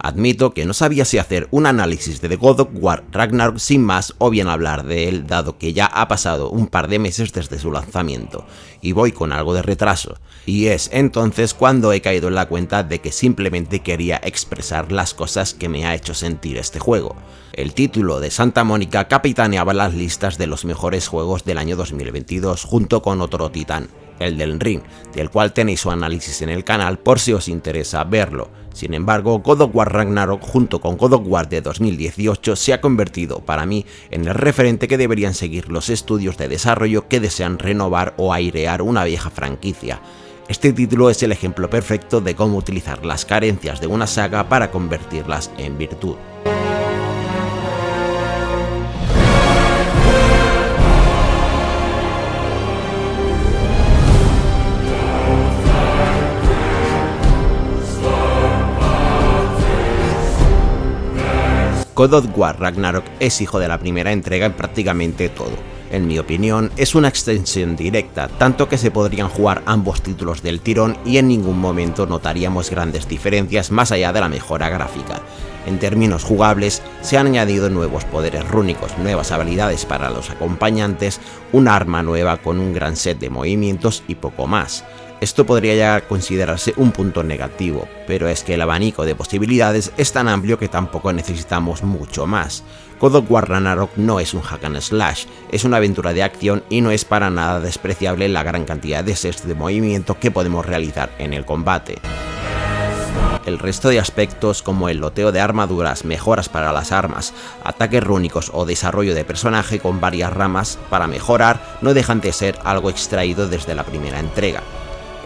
Admito que no sabía si hacer un análisis de The God of War Ragnarok sin más o bien hablar de él, dado que ya ha pasado un par de meses desde su lanzamiento y voy con algo de retraso, y es entonces cuando he caído en la cuenta de que simplemente quería expresar las cosas que me ha hecho sentir este juego. El título de Santa Mónica capitaneaba las listas de los mejores juegos del año 2022 junto con otro titán, Elden Ring, del cual tenéis su análisis en el canal por si os interesa verlo. Sin embargo, God of War Ragnarok junto con God of War de 2018 se ha convertido para mí en el referente que deberían seguir los estudios de desarrollo que desean renovar o airear una vieja franquicia. Este título es el ejemplo perfecto de cómo utilizar las carencias de una saga para convertirlas en virtud. God of War Ragnarok es hijo de la primera entrega en prácticamente todo. En mi opinión, es una extensión directa, tanto que se podrían jugar ambos títulos del tirón y en ningún momento notaríamos grandes diferencias más allá de la mejora gráfica. En términos jugables, se han añadido nuevos poderes rúnicos, nuevas habilidades para los acompañantes, una arma nueva con un gran set de movimientos y poco más. Esto podría llegar a considerarse un punto negativo, pero es que el abanico de posibilidades es tan amplio que tampoco necesitamos mucho más. God of War Ragnarok no es un hack and slash, es una aventura de acción y no es para nada despreciable la gran cantidad de sets de movimiento que podemos realizar en el combate. El resto de aspectos como el loteo de armaduras, mejoras para las armas, ataques rúnicos o desarrollo de personaje con varias ramas para mejorar no dejan de ser algo extraído desde la primera entrega.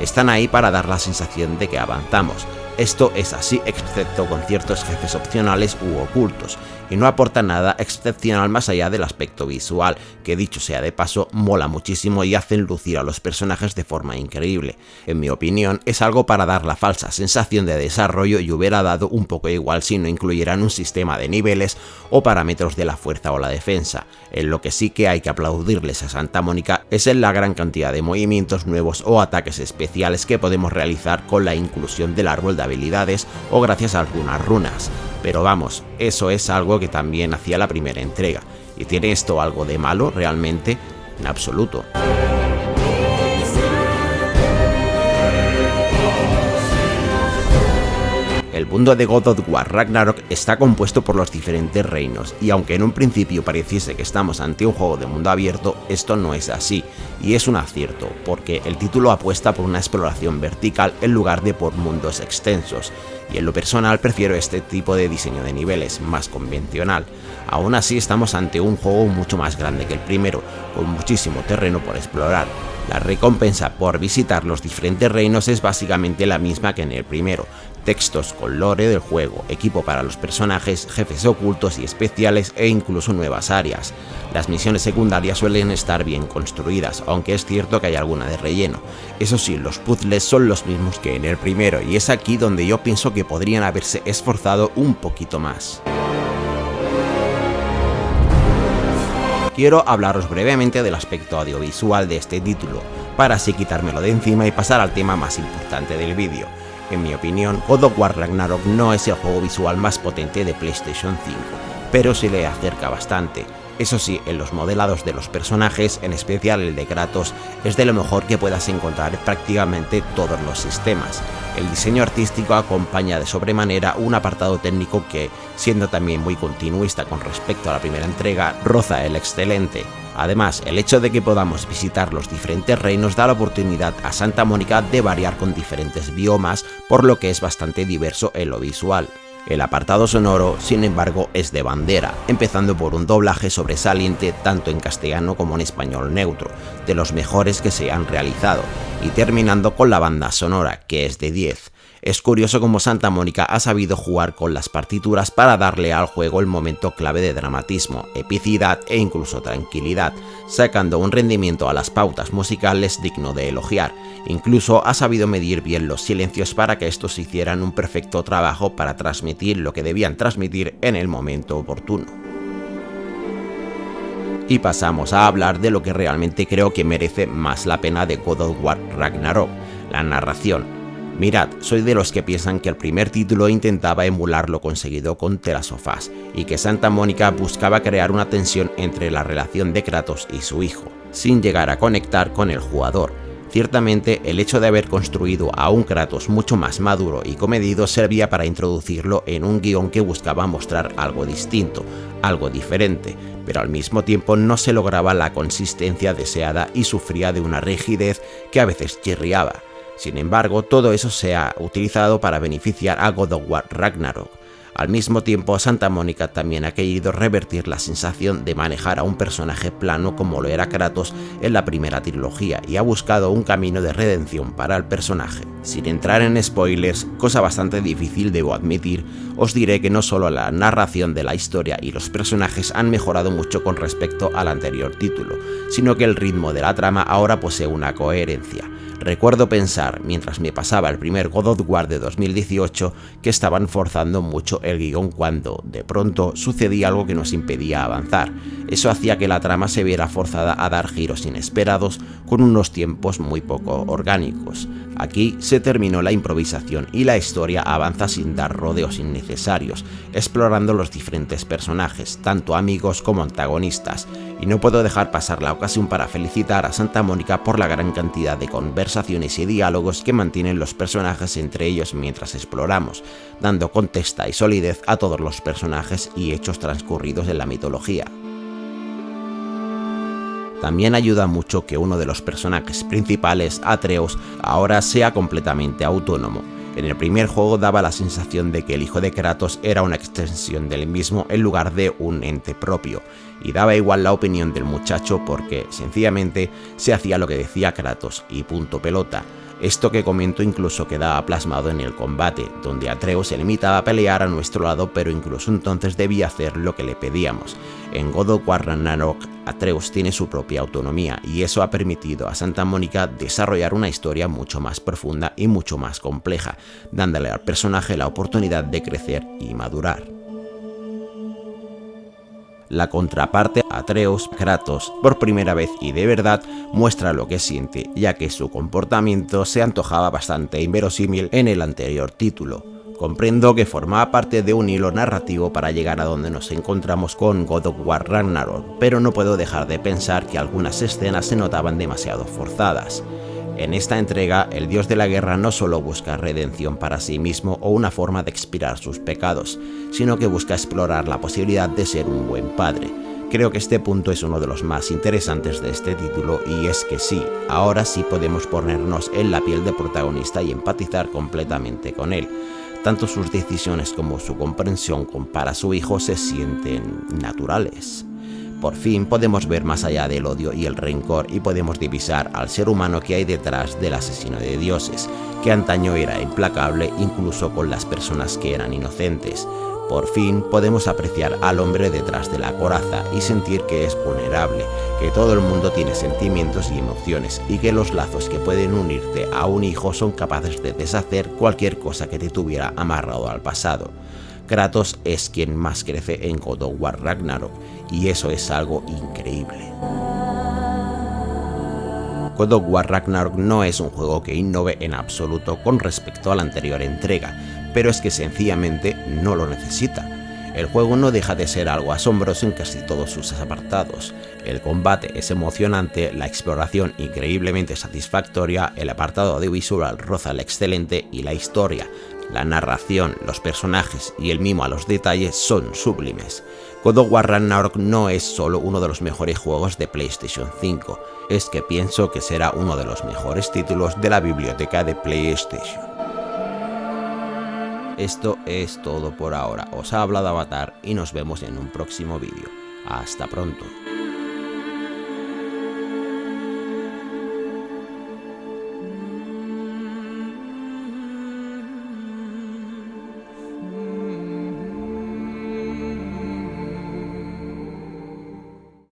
Están ahí para dar la sensación de que avanzamos. Esto es así excepto con ciertos jefes opcionales u ocultos, y no aporta nada excepcional más allá del aspecto visual, que dicho sea de paso mola muchísimo y hacen lucir a los personajes de forma increíble. En mi opinión es algo para dar la falsa sensación de desarrollo y hubiera dado un poco igual si no incluyeran un sistema de niveles o parámetros de la fuerza o la defensa. En lo que sí que hay que aplaudirles a Santa Mónica es en la gran cantidad de movimientos nuevos o ataques especiales que podemos realizar con la inclusión del árbol de habilidades o gracias a algunas runas. Pero vamos, eso es algo que también hacía la primera entrega. ¿Y tiene esto algo de malo realmente? En absoluto. El mundo de God of War Ragnarok está compuesto por los diferentes reinos, y aunque en un principio pareciese que estamos ante un juego de mundo abierto, esto no es así, y es un acierto, porque el título apuesta por una exploración vertical en lugar de por mundos extensos, y en lo personal prefiero este tipo de diseño de niveles, más convencional. Aún así estamos ante un juego mucho más grande que el primero, con muchísimo terreno por explorar. La recompensa por visitar los diferentes reinos es básicamente la misma que en el primero: textos con lore del juego, equipo para los personajes, jefes ocultos y especiales e incluso nuevas áreas. Las misiones secundarias suelen estar bien construidas, aunque es cierto que hay alguna de relleno. Eso sí, los puzzles son los mismos que en el primero y es aquí donde yo pienso que podrían haberse esforzado un poquito más. Quiero hablaros brevemente del aspecto audiovisual de este título, para así quitármelo de encima y pasar al tema más importante del vídeo. En mi opinión, God of War Ragnarok no es el juego visual más potente de PlayStation 5, pero se le acerca bastante. Eso sí, en los modelados de los personajes, en especial el de Kratos, es de lo mejor que puedas encontrar en prácticamente todos los sistemas. El diseño artístico acompaña de sobremanera un apartado técnico que, siendo también muy continuista con respecto a la primera entrega, roza el excelente. Además, el hecho de que podamos visitar los diferentes reinos da la oportunidad a Santa Mónica de variar con diferentes biomas, por lo que es bastante diverso en lo visual. El apartado sonoro, sin embargo, es de bandera, empezando por un doblaje sobresaliente tanto en castellano como en español neutro, de los mejores que se han realizado, y terminando con la banda sonora, que es de 10. Es curioso cómo Santa Mónica ha sabido jugar con las partituras para darle al juego el momento clave de dramatismo, epicidad e incluso tranquilidad, sacando un rendimiento a las pautas musicales digno de elogiar. Incluso ha sabido medir bien los silencios para que estos hicieran un perfecto trabajo para transmitir lo que debían transmitir en el momento oportuno. Y pasamos a hablar de lo que realmente creo que merece más la pena de God of War Ragnarok, la narración. Mirad, soy de los que piensan que el primer título intentaba emular lo conseguido con The Last of Us, y que Santa Mónica buscaba crear una tensión entre la relación de Kratos y su hijo, sin llegar a conectar con el jugador. Ciertamente, el hecho de haber construido a un Kratos mucho más maduro y comedido servía para introducirlo en un guión que buscaba mostrar algo distinto, algo diferente, pero al mismo tiempo no se lograba la consistencia deseada y sufría de una rigidez que a veces chirriaba. Sin embargo, todo eso se ha utilizado para beneficiar a God of War Ragnarok. Al mismo tiempo, Santa Mónica también ha querido revertir la sensación de manejar a un personaje plano como lo era Kratos en la primera trilogía y ha buscado un camino de redención para el personaje. Sin entrar en spoilers, cosa bastante difícil debo admitir, os diré que no solo la narración de la historia y los personajes han mejorado mucho con respecto al anterior título, sino que el ritmo de la trama ahora posee una coherencia. Recuerdo pensar, mientras me pasaba el primer God of War de 2018, que estaban forzando mucho el guión cuando, de pronto, sucedía algo que nos impedía avanzar. Eso hacía que la trama se viera forzada a dar giros inesperados con unos tiempos muy poco orgánicos. Aquí se terminó la improvisación y la historia avanza sin dar rodeos innecesarios, explorando los diferentes personajes, tanto amigos como antagonistas. Y no puedo dejar pasar la ocasión para felicitar a Santa Mónica por la gran cantidad de conversaciones y diálogos que mantienen los personajes entre ellos mientras exploramos, dando contexto y solidez a todos los personajes y hechos transcurridos en la mitología. También ayuda mucho que uno de los personajes principales, Atreus, ahora sea completamente autónomo. En el primer juego daba la sensación de que el hijo de Kratos era una extensión del mismo en lugar de un ente propio, y daba igual la opinión del muchacho porque, sencillamente, se hacía lo que decía Kratos y punto pelota. Esto que comento incluso quedaba plasmado en el combate, donde Atreus se limitaba a pelear a nuestro lado, pero incluso entonces debía hacer lo que le pedíamos. En God of War Ragnarok, Atreus tiene su propia autonomía, y eso ha permitido a Santa Mónica desarrollar una historia mucho más profunda y mucho más compleja, dándole al personaje la oportunidad de crecer y madurar. La contraparte, Atreus, Kratos, por primera vez y de verdad muestra lo que siente, ya que su comportamiento se antojaba bastante inverosímil en el anterior título. Comprendo que formaba parte de un hilo narrativo para llegar a donde nos encontramos con God of War Ragnarok, pero no puedo dejar de pensar que algunas escenas se notaban demasiado forzadas. En esta entrega, el dios de la guerra no solo busca redención para sí mismo o una forma de expiar sus pecados, sino que busca explorar la posibilidad de ser un buen padre. Creo que este punto es uno de los más interesantes de este título, y es que sí, ahora sí podemos ponernos en la piel del protagonista y empatizar completamente con él. Tanto sus decisiones como su comprensión para su hijo se sienten naturales. Por fin podemos ver más allá del odio y el rencor y podemos divisar al ser humano que hay detrás del asesino de dioses, que antaño era implacable incluso con las personas que eran inocentes. Por fin podemos apreciar al hombre detrás de la coraza y sentir que es vulnerable, que todo el mundo tiene sentimientos y emociones y que los lazos que pueden unirte a un hijo son capaces de deshacer cualquier cosa que te tuviera amarrado al pasado. Kratos es quien más crece en God of War Ragnarok, y eso es algo increíble. God of War Ragnarok no es un juego que innove en absoluto con respecto a la anterior entrega, pero es que sencillamente no lo necesita. El juego no deja de ser algo asombroso en casi todos sus apartados. El combate es emocionante, la exploración increíblemente satisfactoria, el apartado audiovisual roza el excelente y la historia, la narración, los personajes y el mimo a los detalles son sublimes. God of War Ragnarok no es solo uno de los mejores juegos de PlayStation 5, es que pienso que será uno de los mejores títulos de la biblioteca de PlayStation. Esto es todo por ahora, os ha hablado Avatar y nos vemos en un próximo vídeo. Hasta pronto.